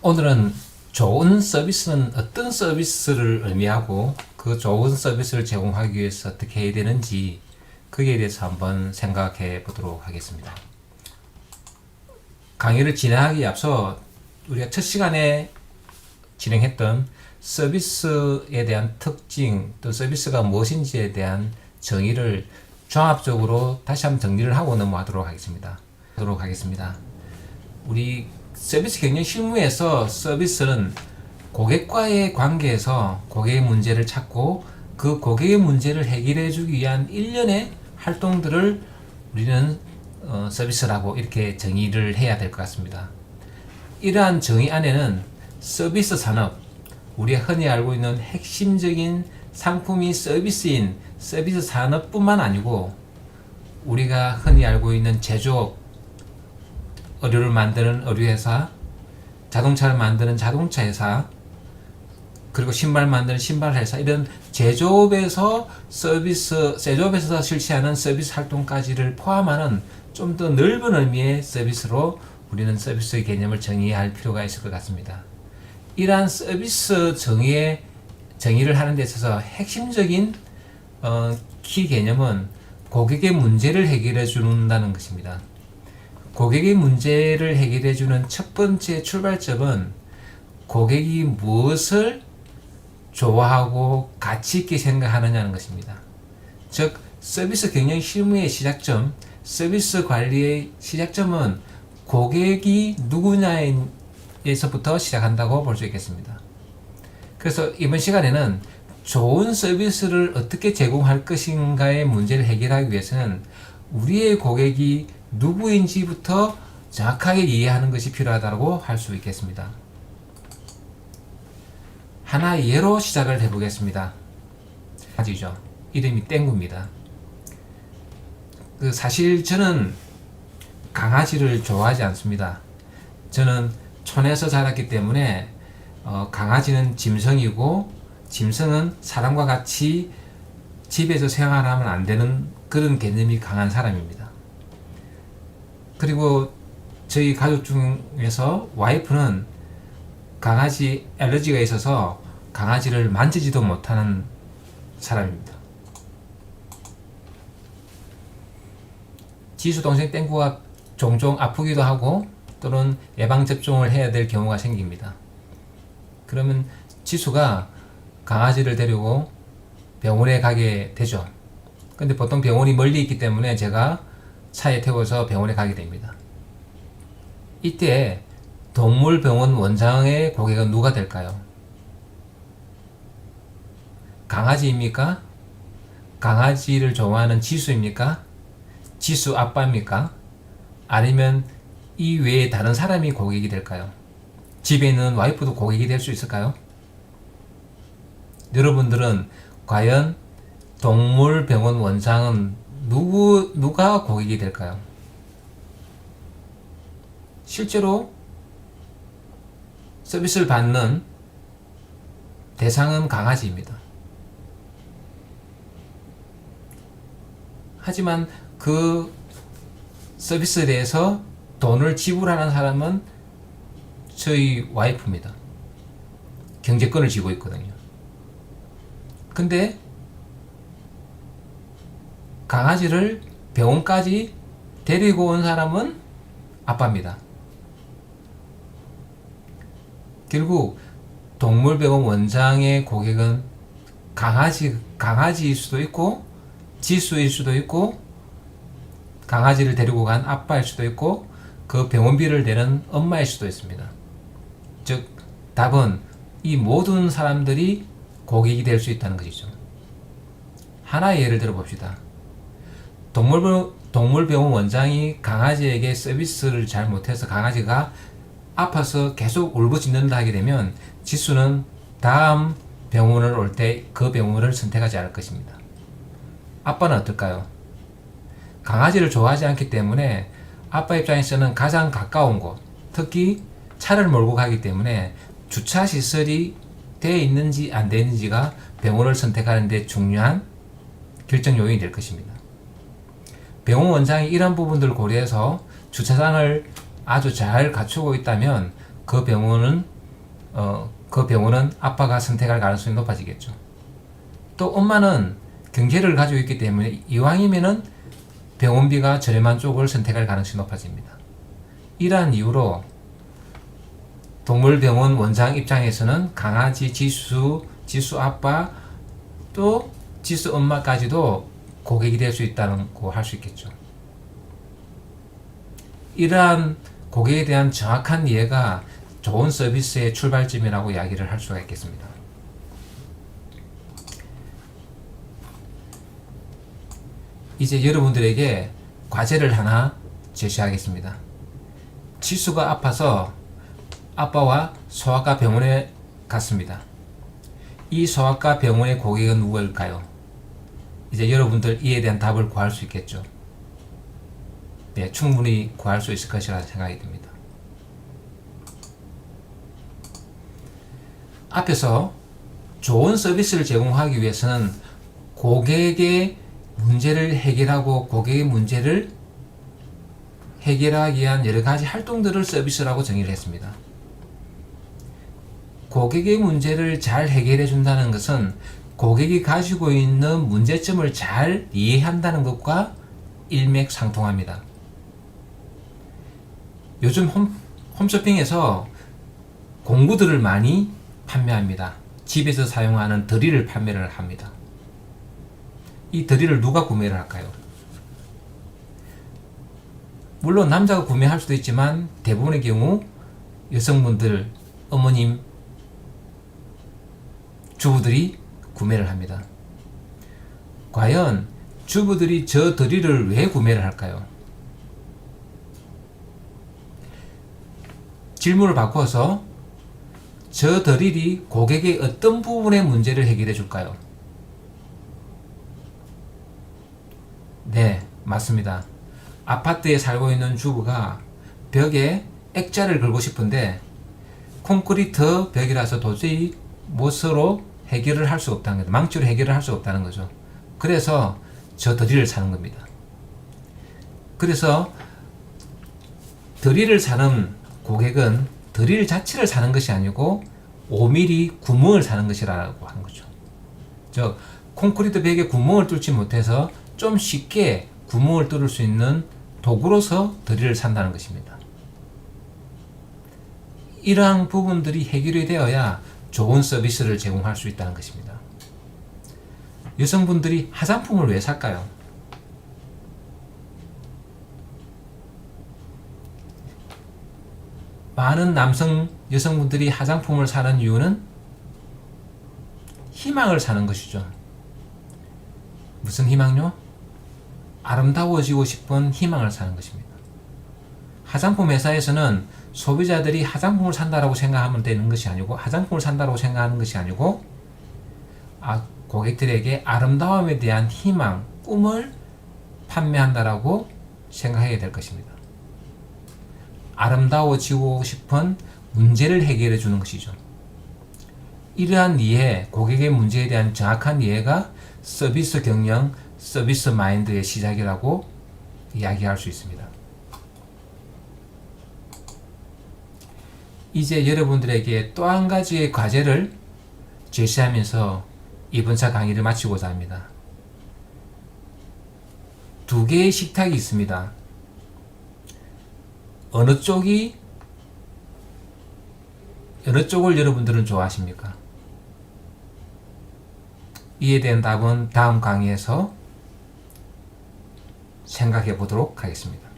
오늘은 좋은 서비스는 어떤 서비스를 의미하고 그 좋은 서비스를 제공하기 위해서 어떻게 해야 되는지 거기에 대해서 한번 생각해 보도록 하겠습니다. 강의를 진행하기에 앞서 우리가 첫 시간에 진행했던 서비스에 대한 특징 또 서비스가 무엇인지에 대한 정의를 종합적으로 다시 한번 정리를 하고 넘어가도록 하겠습니다. 우리 서비스 경영 실무에서 서비스는 고객과의 관계에서 고객의 문제를 찾고 그 고객의 문제를 해결해 주기 위한 일련의 활동들을 우리는 서비스라고 이렇게 정의를 해야 될 것 같습니다. 이러한 정의 안에는 서비스 산업, 우리가 흔히 알고 있는 핵심적인 상품이 서비스인 서비스 산업뿐만 아니고 우리가 흔히 알고 있는 제조업, 의류를 만드는 의류회사, 자동차를 만드는 자동차 회사, 그리고 신발 만드는 신발 회사, 이런 제조업에서 제조업에서 실시하는 서비스 활동까지를 포함하는 좀 더 넓은 의미의 서비스로 우리는 서비스의 개념을 정의할 필요가 있을 것 같습니다. 이러한 서비스 정의를 하는 데 있어서 핵심적인 키 개념은 고객의 문제를 해결해 준다는 것입니다. 고객의 문제를 해결해 주는 첫 번째 출발점은 고객이 무엇을 좋아하고 가치 있게 생각하느냐는 것입니다. 즉 서비스 경영 실무의 시작점, 서비스 관리의 시작점은 고객이 누구냐에서부터 시작한다고 볼 수 있겠습니다. 그래서 이번 시간에는 좋은 서비스를 어떻게 제공할 것인가의 문제를 해결하기 위해서는 우리의 고객이 누구인지부터 정확하게 이해하는 것이 필요하다고 할 수 있겠습니다. 하나 예로 시작을 해보겠습니다. 강아지죠. 이름이 땡구입니다. 사실 저는 강아지를 좋아하지 않습니다. 저는 촌에서 자랐기 때문에 강아지는 짐승이고 짐승은 사람과 같이 집에서 생활하면 안 되는 그런 개념이 강한 사람입니다. 그리고 저희 가족 중에서 와이프는 강아지 알러지가 있어서 강아지를 만지지도 못하는 사람입니다. 지수 동생 땡구가 종종 아프기도 하고 또는 예방접종을 해야 될 경우가 생깁니다. 그러면 지수가 강아지를 데리고 병원에 가게 되죠. 근데 보통 병원이 멀리 있기 때문에 제가 차에 태워서 병원에 가게 됩니다. 이때 동물병원 원장의 고객은 누가 될까요? 강아지입니까? 강아지를 좋아하는 지수입니까? 지수 아빠입니까? 아니면 이 외에 다른 사람이 고객이 될까요? 집에 있는 와이프도 고객이 될 수 있을까요? 여러분들은 과연 동물병원 원장은 누가 고객이 될까요? 실제로 서비스를 받는 대상은 강아지입니다. 하지만 그 서비스에 대해서 돈을 지불하는 사람은 저희 와이프입니다. 경제권을 쥐고 있거든요. 근데 강아지를 병원까지 데리고 온 사람은 아빠입니다. 결국 동물병원 원장의 고객은 강아지일 수도 있고 지수일 수도 있고 강아지를 데리고 간 아빠일 수도 있고 그 병원비를 내는 엄마일 수도 있습니다. 즉 답은 이 모든 사람들이 고객이 될 수 있다는 것이죠. 하나의 예를 들어 봅시다. 동물병원 원장이 강아지에게 서비스를 잘 못해서 강아지가 아파서 계속 울부짖는다 하게 되면 지수는 다음 병원을 올 때 그 병원을 선택하지 않을 것입니다. 아빠는 어떨까요? 강아지를 좋아하지 않기 때문에 아빠 입장에서는 가장 가까운 곳, 특히 차를 몰고 가기 때문에 주차 시설이 되어 있는지 안 되어 있는지가 병원을 선택하는 데 중요한 결정 요인이 될 것입니다. 병원 원장이 이런 부분들을 고려해서 주차장을 아주 잘 갖추고 있다면 그 병원은 아빠가 선택할 가능성이 높아지겠죠. 또 엄마는 경제를 가지고 있기 때문에 이왕이면은 병원비가 저렴한 쪽을 선택할 가능성이 높아집니다. 이러한 이유로 동물병원 원장 입장에서는 강아지 지수 아빠 또 지수 엄마까지도 고객이 될 수 있다고 할 수 있겠죠. 이러한 고객에 대한 정확한 이해가 좋은 서비스의 출발점이라고 이야기를 할 수가 있겠습니다. 이제 여러분들에게 과제를 하나 제시하겠습니다. 지수가 아파서 아빠와 소아과 병원에 갔습니다. 이 소아과 병원의 고객은 누구일까요? 이제 여러분들 이에 대한 답을 구할 수 있겠죠. 네, 충분히 구할 수 있을 것이라 생각이 듭니다. 앞에서 좋은 서비스를 제공하기 위해서는 고객의 문제를 해결하고 고객의 문제를 해결하기 위한 여러 가지 활동들을 서비스라고 정의를 했습니다. 고객의 문제를 잘 해결해 준다는 것은 고객이 가지고 있는 문제점을 잘 이해한다는 것과 일맥상통합니다. 요즘 홈쇼핑에서 공구들을 많이 판매합니다. 집에서 사용하는 드릴을 판매를 합니다. 이 드릴을 누가 구매를 할까요? 물론 남자가 구매할 수도 있지만 대부분의 경우 여성분들, 어머님, 주부들이 구매를 합니다. 과연 주부들이 저 드릴을 왜 구매를 할까요? 질문을 바꿔서 저 드릴이 고객의 어떤 부분의 문제를 해결해 줄까요? 네, 맞습니다. 아파트에 살고 있는 주부가 벽에 액자를 걸고 싶은데 콘크리트 벽이라서 도저히 못으로 해결을 할 수 없다는 거죠. 망치로 해결을 할 수 없다는 거죠. 그래서 저 드릴을 사는 겁니다. 그래서 드릴을 사는 고객은 드릴 자체를 사는 것이 아니고 5mm 구멍을 사는 것이라고 하는 거죠. 즉 콘크리트 벽에 구멍을 뚫지 못해서 좀 쉽게 구멍을 뚫을 수 있는 도구로서 드릴을 산다는 것입니다. 이러한 부분들이 해결이 되어야 좋은 서비스를 제공할 수 있다는 것입니다. 여성분들이 화장품을 왜 살까요? 많은 여성분들이 화장품을 사는 이유는 희망을 사는 것이죠. 무슨 희망요? 아름다워지고 싶은 희망을 사는 것입니다. 화장품 회사에서는 소비자들이 화장품을 산다라고 생각하면 되는 것이 아니고 화장품을 산다라고 생각하는 것이 아니고 고객들에게 아름다움에 대한 희망, 꿈을 판매한다라고 생각해야 될 것입니다. 아름다워지고 싶은 문제를 해결해 주는 것이죠. 이러한 이해, 고객의 문제에 대한 정확한 이해가 서비스 경영, 서비스 마인드의 시작이라고 이야기할 수 있습니다. 이제 여러분들에게 또 한 가지의 과제를 제시하면서 이번 차 강의를 마치고자 합니다. 두 개의 식탁이 있습니다. 어느 쪽을 여러분들은 좋아하십니까? 이에 대한 답은 다음 강의에서 생각해 보도록 하겠습니다.